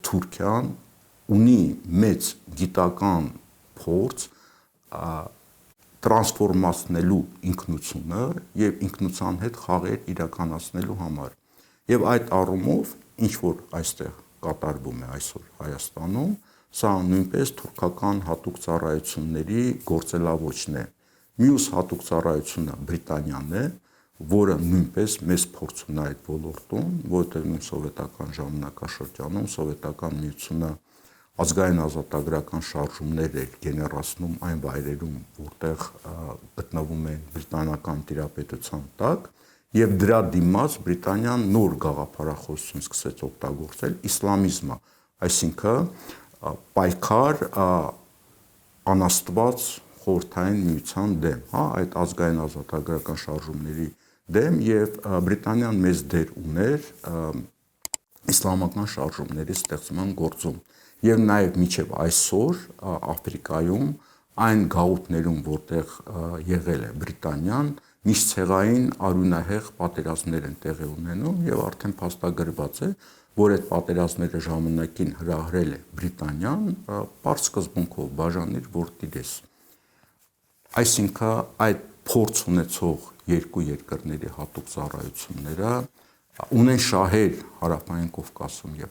Թուրքիան ունի մեծ գիտական փորձ տրանսֆորմացնելու ինքնությունը եւ ինքնության հետ խաղեր իրականացնելու համար։ Եվ այդ առումով ինչ որ այստեղ կատարվում է այսօր Հայաստանում, սա նույնպես թուրքական հատուկ ծառայությունների գործելավոճն է։ Մյուս հատուկ ծառայությունը Բրիտանիան է, որը նույնպես մեծ փորձ ունի այդ ոլորտում, որտեղ նույն սովետական ժամանակաշրջանում սովետական միությունը ազգային ազատագրական շարժումներ էր գեներացնում այն վայրերում, որտեղ գտնվում են բրիտանական տիրապետության տակ, եւ դրա դիմաց Բրիտանիան նոր գաղափարախոսություն սկսեց օգտագործել իսլամիզմը, այսինքն պայքար անաստված խորհրդային միության դեմ, այդ ազգային ազատագրական շարժումների դեմ եւ Բրիտանիան մեծ դեր ուներ իսլամական շարժումների ստեղծման գործում եւ նաեւ մինչեւ այսօր Աֆրիկայում այն գաղութներում, որտեղ եղել է Բրիտանիան, միշտ ցեղային արյունահեղ պատերազմներ են տեղի ունենում եւ արդեն փաստագրված է, որ այդ պատերազմները ժամանակին հրահրել է Բրիտանիան, բարձ սկզբունքով բաժանիր, որ տիրես։ Այսինքն այդ փորձ ունեցող երկու երկրների հատուկ ծառայությունները ունեն շահեր Հարավային Կովկասում եւ